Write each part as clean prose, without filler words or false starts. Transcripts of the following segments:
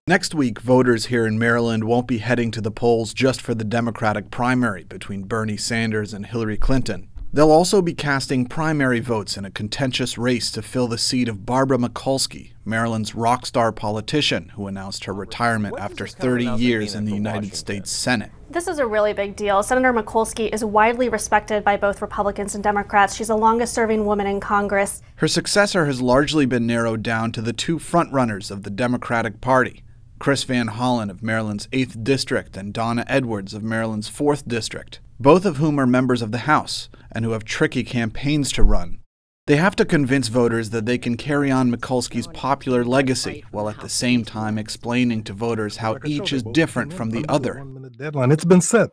Next week, voters here in Maryland won't be heading to the polls just for the Democratic primary between Bernie Sanders and Hillary Clinton. They'll also be casting primary votes in a contentious race to fill the seat of Barbara Mikulski, Maryland's rock star politician who announced her retirement after 30 years in the United States Senate. This is a really big deal. Senator Mikulski is widely respected by both Republicans and Democrats. She's the longest-serving woman in Congress. Her successor has largely been narrowed down to the two frontrunners of the Democratic Party, Chris Van Hollen of Maryland's 8th District and Donna Edwards of Maryland's 4th District, both of whom are members of the House and who have tricky campaigns to run. They have to convince voters that they can carry on Mikulski's popular legacy while at the same time explaining to voters how each is different from the other. Deadline. It's been said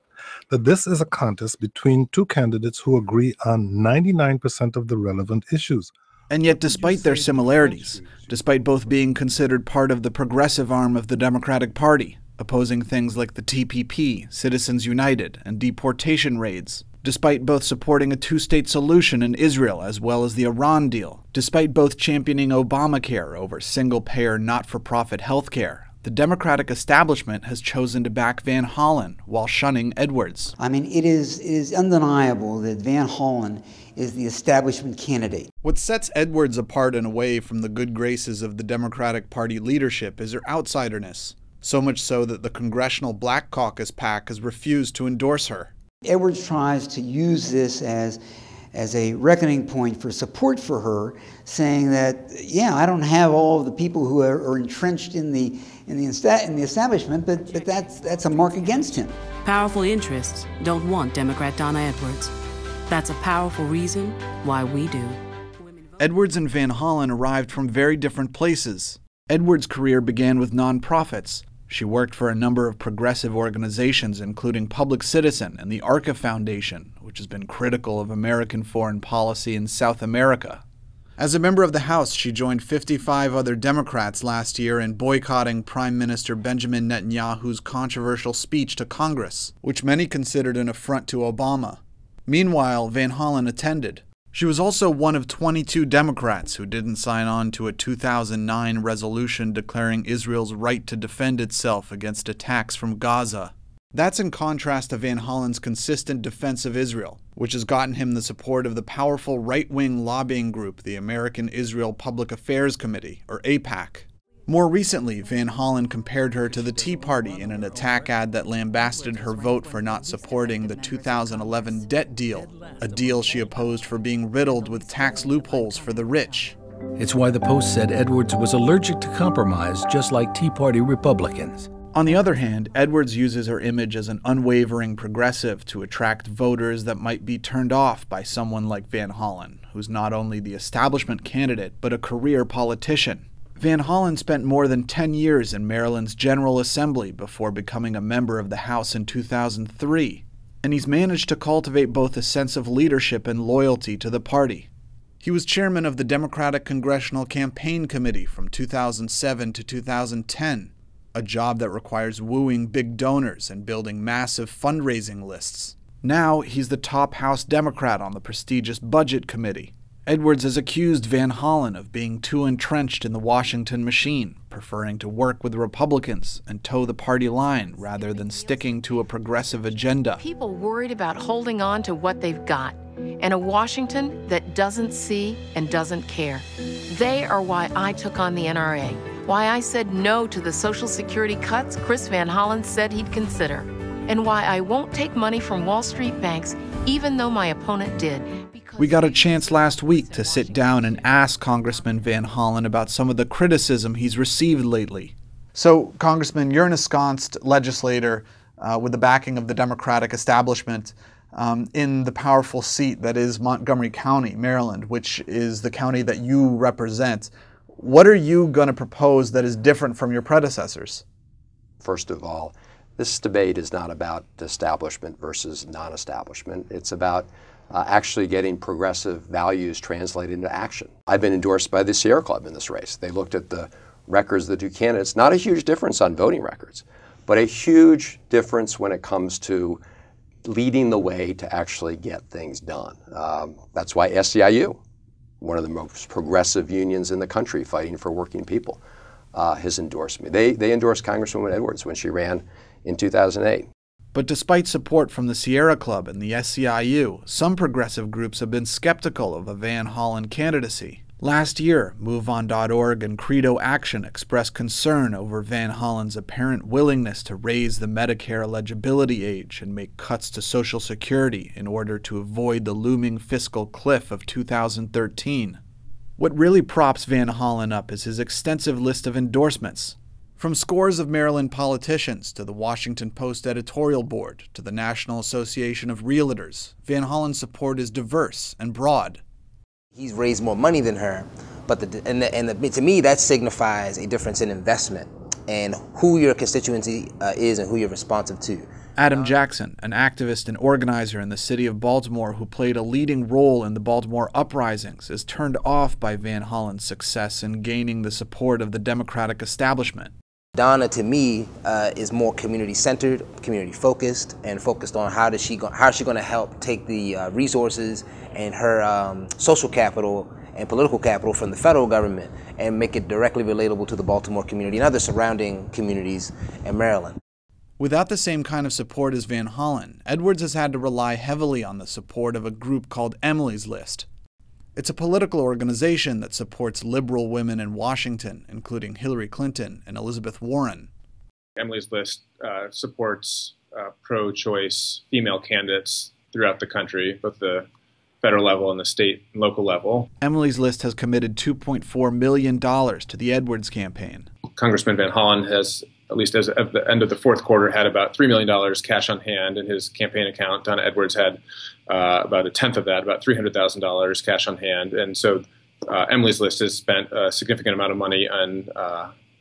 that this is a contest between two candidates who agree on 99% of the relevant issues. And yet, despite their similarities, despite both being considered part of the progressive arm of the Democratic Party, opposing things like the TPP, Citizens United, and deportation raids, despite both supporting a two-state solution in Israel as well as the Iran deal, despite both championing Obamacare over single-payer, not-for-profit health care, the Democratic establishment has chosen to back Van Hollen while shunning Edwards. I mean, it is undeniable that Van Hollen is the establishment candidate. What sets Edwards apart and away from the good graces of the Democratic Party leadership is her outsiderness, so much so that the Congressional Black Caucus PAC has refused to endorse her. Edwards tries to use this as a reckoning point for support for her, saying that, yeah, I don't have all of the people who are entrenched in the establishment, but that's a mark against him. Powerful interests don't want Democrat Donna Edwards. That's a powerful reason why we do. Edwards and Van Hollen arrived from very different places. Edwards' career began with nonprofits. She worked for a number of progressive organizations, including Public Citizen and the ARCA Foundation, which has been critical of American foreign policy in South America. As a member of the House, she joined 55 other Democrats last year in boycotting Prime Minister Benjamin Netanyahu's controversial speech to Congress, which many considered an affront to Obama. Meanwhile, Van Hollen attended. She was also one of 22 Democrats who didn't sign on to a 2009 resolution declaring Israel's right to defend itself against attacks from Gaza. That's in contrast to Van Hollen's consistent defense of Israel, which has gotten him the support of the powerful right-wing lobbying group, the American Israel Public Affairs Committee, or AIPAC. More recently, Van Hollen compared her to the Tea Party in an attack ad that lambasted her vote for not supporting the 2011 debt deal, a deal she opposed for being riddled with tax loopholes for the rich. It's why the Post said Edwards was allergic to compromise, just like Tea Party Republicans. On the other hand, Edwards uses her image as an unwavering progressive to attract voters that might be turned off by someone like Van Hollen, who's not only the establishment candidate, but a career politician. Van Hollen spent more than 10 years in Maryland's General Assembly before becoming a member of the House in 2003, and he's managed to cultivate both a sense of leadership and loyalty to the party. He was chairman of the Democratic Congressional Campaign Committee from 2007 to 2010, a job that requires wooing big donors and building massive fundraising lists. Now he's the top House Democrat on the prestigious Budget Committee. Edwards has accused Van Hollen of being too entrenched in the Washington machine, preferring to work with Republicans and toe the party line rather than sticking to a progressive agenda. People worried about holding on to what they've got, and a Washington that doesn't see and doesn't care. They are why I took on the NRA, why I said no to the Social Security cuts Chris Van Hollen said he'd consider, and why I won't take money from Wall Street banks even though my opponent did. We got a chance last week to sit down and ask Congressman Van Hollen about some of the criticism he's received lately. So, Congressman, you're an ensconced legislator with the backing of the Democratic establishment in the powerful seat that is Montgomery County, Maryland, which is the county that you represent. What are you going to propose that is different from your predecessors? First of all, this debate is not about establishment versus non-establishment. It's about actually getting progressive values translated into action. I've been endorsed by the Sierra Club in this race. They looked at the records of the two candidates, not a huge difference on voting records, but a huge difference when it comes to leading the way to actually get things done. That's why SEIU, one of the most progressive unions in the country fighting for working people, his endorsement. They endorsed Congresswoman Edwards when she ran in 2008. But despite support from the Sierra Club and the SEIU, some progressive groups have been skeptical of a Van Hollen candidacy. Last year, MoveOn.org and Credo Action expressed concern over Van Hollen's apparent willingness to raise the Medicare eligibility age and make cuts to Social Security in order to avoid the looming fiscal cliff of 2013. What really props Van Hollen up is his extensive list of endorsements. From scores of Maryland politicians to the Washington Post editorial board to the National Association of Realtors, Van Hollen's support is diverse and broad. He's raised more money than her, but to me that signifies a difference in investment and who your constituency is and who you're responsive to. Adam Jackson, an activist and organizer in the city of Baltimore who played a leading role in the Baltimore uprisings, is turned off by Van Hollen's success in gaining the support of the Democratic establishment. Donna, to me, is more community-centered, community-focused, and focused on how is she going to help take the resources and her social capital and political capital from the federal government and make it directly relatable to the Baltimore community and other surrounding communities in Maryland. Without the same kind of support as Van Hollen, Edwards has had to rely heavily on the support of a group called Emily's List. It's a political organization that supports liberal women in Washington, including Hillary Clinton and Elizabeth Warren. Emily's List supports pro-choice female candidates throughout the country, both the federal level and the state and local level. Emily's List has committed $2.4 million to the Edwards campaign. Congressman Van Hollen has, at least as of the end of the fourth quarter, had about $3 million cash on hand in his campaign account. Donna Edwards had about a tenth of that, about $300,000 cash on hand. And so Emily's List has spent a significant amount of money on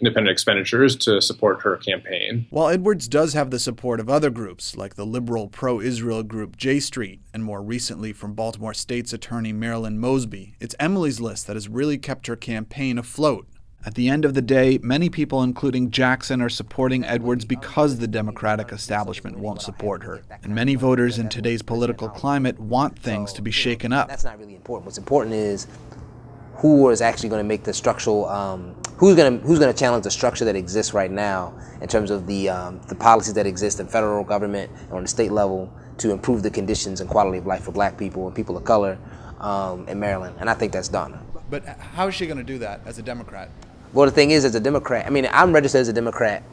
independent expenditures to support her campaign. While Edwards does have the support of other groups, like the liberal pro-Israel group J Street, and more recently from Baltimore State's Attorney Marilyn Mosby, it's Emily's List that has really kept her campaign afloat. At the end of the day, many people, including Jackson, are supporting Edwards because the Democratic establishment won't support her. And many voters in today's political climate want things to be shaken up. That's not really important. What's important is who is actually going to make the structural, who's going to challenge the structure that exists right now in terms of the policies that exist in federal government and on the state level to improve the conditions and quality of life for black people and people of color in Maryland. And I think that's Donna. But how is she going to do that as a Democrat? Well, the thing is, as a Democrat, I mean, I'm registered as a Democrat.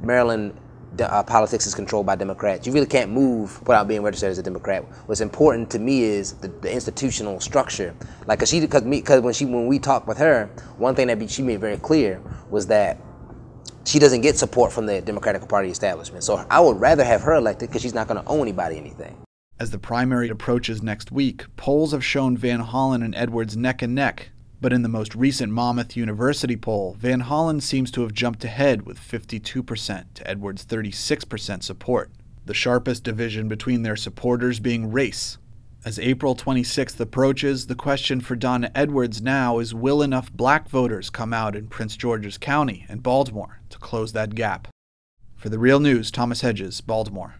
Maryland politics is controlled by Democrats. You really can't move without being registered as a Democrat. What's important to me is the institutional structure. Like, because when we talked with her, one thing that she made very clear was that she doesn't get support from the Democratic Party establishment. So I would rather have her elected because she's not going to owe anybody anything. As the primary approaches next week, polls have shown Van Hollen and Edwards neck and neck. But in the most recent Monmouth University poll, Van Hollen seems to have jumped ahead with 52% to Edwards' 36% support, the sharpest division between their supporters being race. As April 26th approaches, the question for Donna Edwards now is, will enough black voters come out in Prince George's County and Baltimore to close that gap? For The Real News, Thomas Hedges, Baltimore.